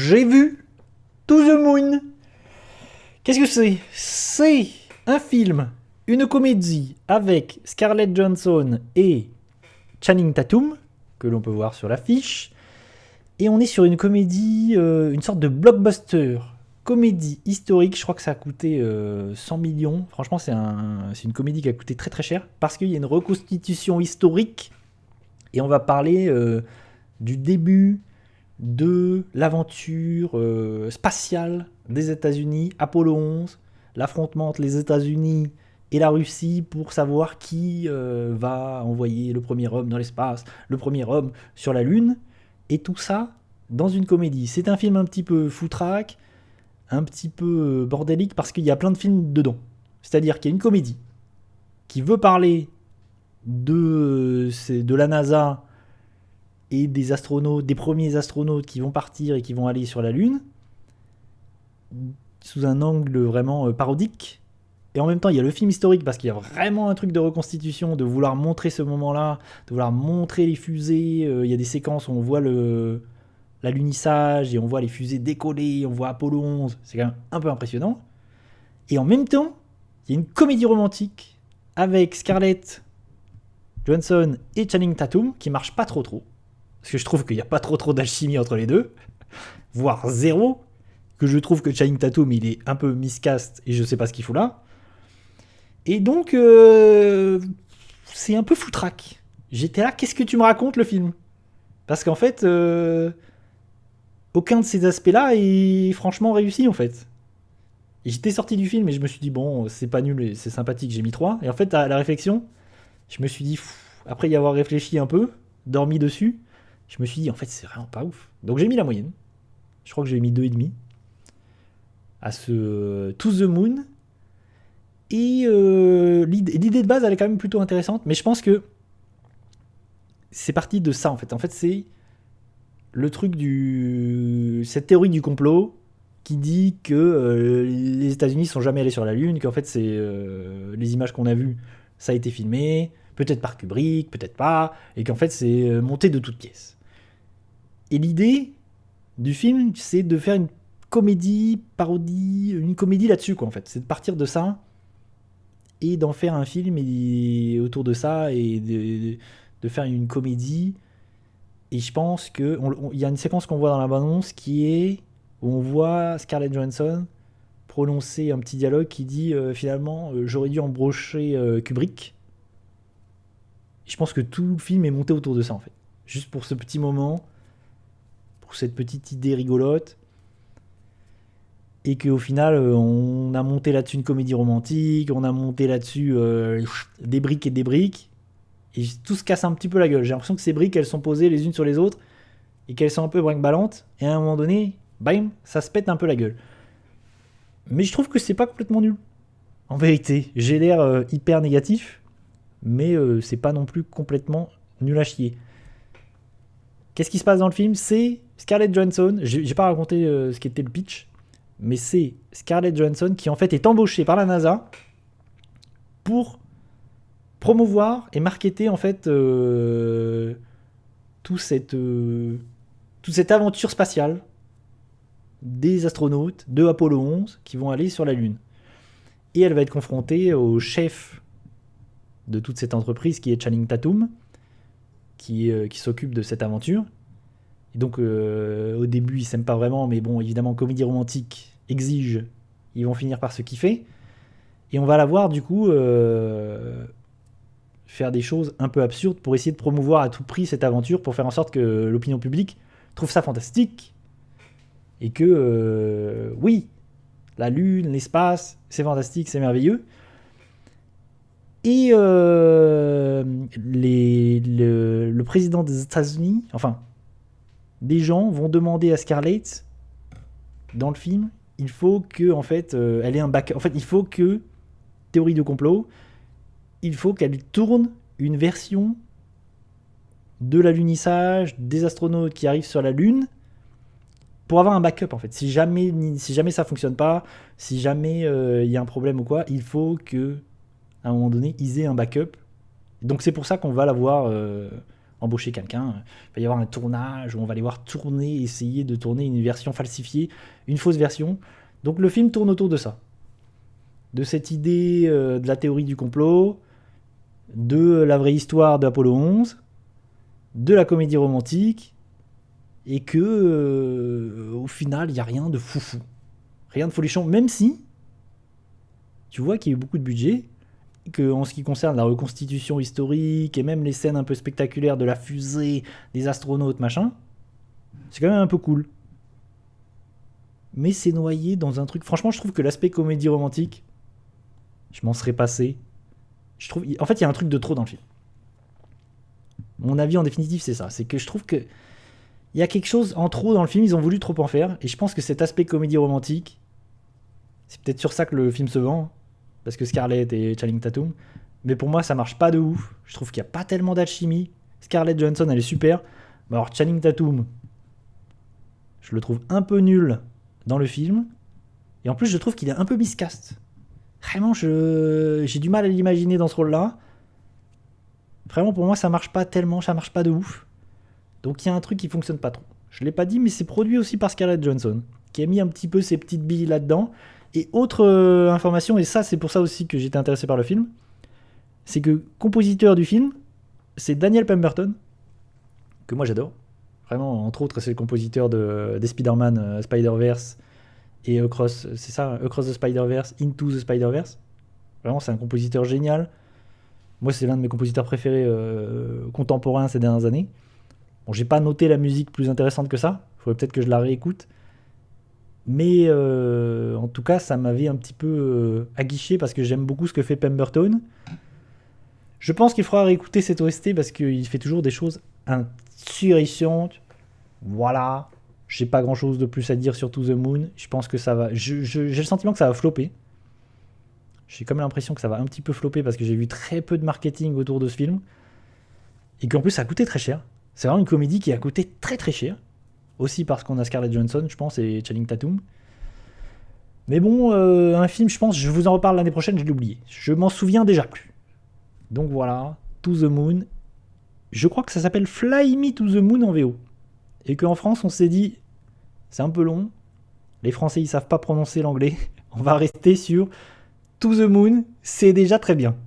J'ai vu To the Moon. Qu'est-ce que c'est ? C'est un film, une comédie avec Scarlett Johansson et Channing Tatum, que l'on peut voir sur l'affiche. Et on est sur une comédie, une sorte de blockbuster, comédie historique. Je crois que ça a coûté 100 millions. Franchement, c'est une comédie qui a coûté très très cher parce qu'il y a une reconstitution historique. Et on va parler du début de l'aventure spatiale des États-Unis, Apollo 11, l'affrontement entre les États-Unis et la Russie pour savoir qui va envoyer le premier homme dans l'espace, le premier homme sur la Lune, et tout ça dans une comédie. C'est un film un petit peu foutraque, un petit peu bordélique, parce qu'il y a plein de films dedans. C'est-à-dire qu'il y a une comédie qui veut parler de la NASA et des astronautes, des premiers astronautes qui vont partir et qui vont aller sur la Lune, sous un angle vraiment parodique. Et en même temps, il y a le film historique, parce qu'il y a vraiment un truc de reconstitution, de vouloir montrer ce moment-là, de vouloir montrer les fusées. Il y a des séquences où on voit l'alunissage, et on voit les fusées décoller, on voit Apollo 11. C'est quand même un peu impressionnant. Et en même temps, il y a une comédie romantique avec Scarlett Johansson et Channing Tatum qui marche pas trop. Parce que je trouve qu'il n'y a pas trop d'alchimie entre les deux, voire zéro. Que je trouve que Channing Tatum, il est un peu miscast et je sais pas ce qu'il fout là. Et donc, c'est un peu foutraque. J'étais là, qu'est-ce que tu me racontes le film ? Parce qu'en fait, aucun de ces aspects-là est franchement réussi en fait. Et j'étais sorti du film et je me suis dit, bon, c'est pas nul, c'est sympathique, j'ai mis 3. Et en fait, à la réflexion, je me suis dit, après y avoir réfléchi un peu, dormi dessus, je me suis dit, en fait, c'est vraiment pas ouf. Donc j'ai mis la moyenne. Je crois que j'ai mis 2,5 à ce To the Moon. Et l'idée de base, elle est quand même plutôt intéressante, mais je pense que c'est parti de ça en fait. En fait, c'est le truc cette théorie du complot qui dit que les États-Unis sont jamais allés sur la Lune, qu'en fait, c'est les images qu'on a vues, ça a été filmé, peut-être par Kubrick, peut-être pas, et qu'en fait, c'est monté de toutes pièces. Et l'idée du film, c'est de faire une comédie, parodie, une comédie là-dessus, quoi, en fait. C'est de partir de ça et d'en faire un film et autour de ça et de faire une comédie. Et je pense qu'il y a une séquence qu'on voit dans la bande-annonce qui est où on voit Scarlett Johansson prononcer un petit dialogue qui dit finalement j'aurais dû embaucher Kubrick. Et je pense que tout le film est monté autour de ça en fait. Juste pour ce petit moment, pour cette petite idée rigolote. Et qu'au final, on a monté là-dessus une comédie romantique, on a monté là-dessus des briques et des briques, et tout se casse un petit peu la gueule. J'ai l'impression que ces briques, elles sont posées les unes sur les autres, et qu'elles sont un peu brinque-ballantes, et à un moment donné, bam, ça se pète un peu la gueule. Mais je trouve que c'est pas complètement nul. En vérité, j'ai l'air hyper négatif, mais c'est pas non plus complètement nul à chier. Qu'est-ce qui se passe dans le film ? C'est Scarlett Johansson, j'ai pas raconté ce qu'était le pitch, mais c'est Scarlett Johansson qui en fait est embauchée par la NASA pour promouvoir et marketer en fait toute cette aventure spatiale des astronautes de Apollo 11 qui vont aller sur la Lune. Et elle va être confrontée au chef de toute cette entreprise qui est Channing Tatum, qui s'occupe de cette aventure. Et donc au début ils s'aiment pas vraiment, mais bon, évidemment comédie romantique exige, ils vont finir par se kiffer. Et on va la voir du coup faire des choses un peu absurdes pour essayer de promouvoir à tout prix cette aventure, pour faire en sorte que l'opinion publique trouve ça fantastique et que oui, la Lune, l'espace, c'est fantastique, c'est merveilleux. Et le président des États-Unis, enfin des gens vont demander à Scarlett dans le film, il faut que en fait elle ait un backup. En fait, il faut que, théorie de complot, il faut qu'elle tourne une version de l'alunissage des astronautes qui arrivent sur la Lune pour avoir un backup en fait. Si jamais ça fonctionne pas, si jamais y a un problème ou quoi, il faut que à un moment donné ils aient un backup. Donc c'est pour ça qu'on va la voir embaucher quelqu'un. Il va y avoir un tournage où on va les voir tourner, essayer de tourner une version falsifiée, une fausse version. Donc le film tourne autour de ça. De cette idée de la théorie du complot, de la vraie histoire d'Apollo 11, de la comédie romantique, et que au final, il n'y a rien de foufou. Rien de folichon, même si tu vois qu'il y a eu beaucoup de budget, que en ce qui concerne la reconstitution historique et même les scènes un peu spectaculaires de la fusée, des astronautes, machin, c'est quand même un peu cool. Mais c'est noyé dans un truc. Franchement, je trouve que l'aspect comédie romantique, je m'en serais passé. Je trouve, en fait, il y a un truc de trop dans le film. Mon avis en définitive, c'est ça. C'est que je trouve que il y a quelque chose en trop dans le film. Ils ont voulu trop en faire, et je pense que cet aspect comédie romantique, c'est peut-être sur ça que le film se vend, parce que Scarlett et Channing Tatum. Mais pour moi, ça marche pas de ouf. Je trouve qu'il n'y a pas tellement d'alchimie. Scarlett Johansson, elle est super. Mais alors, Channing Tatum, je le trouve un peu nul dans le film. Et en plus, je trouve qu'il est un peu miscast. Vraiment, j'ai du mal à l'imaginer dans ce rôle-là. Vraiment, pour moi, ça marche pas tellement, ça marche pas de ouf. Donc, il y a un truc qui fonctionne pas trop. Je l'ai pas dit, mais c'est produit aussi par Scarlett Johansson, qui a mis un petit peu ses petites billes là-dedans. Et autre information, et ça, c'est pour ça aussi que j'étais intéressé par le film, c'est que compositeur du film, c'est Daniel Pemberton, que moi j'adore. Vraiment, entre autres, c'est le compositeur des Spider-Man, Spider-Verse et Across, c'est ça, Across the Spider-Verse, Into the Spider-Verse. Vraiment, c'est un compositeur génial. Moi, c'est l'un de mes compositeurs préférés contemporains ces dernières années. Bon, j'ai pas noté la musique plus intéressante que ça. Il faudrait peut-être que je la réécoute. Mais en tout cas, ça m'avait un petit peu aguiché parce que j'aime beaucoup ce que fait Pemberton. Je pense qu'il faudra réécouter cette OST parce qu'il fait toujours des choses intéressantes. Voilà. J'ai pas grand chose de plus à dire sur To the Moon. Je pense que ça va. J'ai le sentiment que ça va flopper. J'ai comme l'impression que ça va un petit peu flopper parce que j'ai vu très peu de marketing autour de ce film. Et qu'en plus, ça a coûté très cher. C'est vraiment une comédie qui a coûté très très cher. Aussi parce qu'on a Scarlett Johansson, je pense, et Channing Tatum. Mais bon, un film, je pense, je vous en reparle l'année prochaine, je l'ai oublié. Je m'en souviens déjà plus. Donc voilà, To the Moon. Je crois que ça s'appelle Fly Me to the Moon en VO. Et qu'en France, on s'est dit, c'est un peu long. Les Français, ils savent pas prononcer l'anglais. On va rester sur To the Moon, c'est déjà très bien.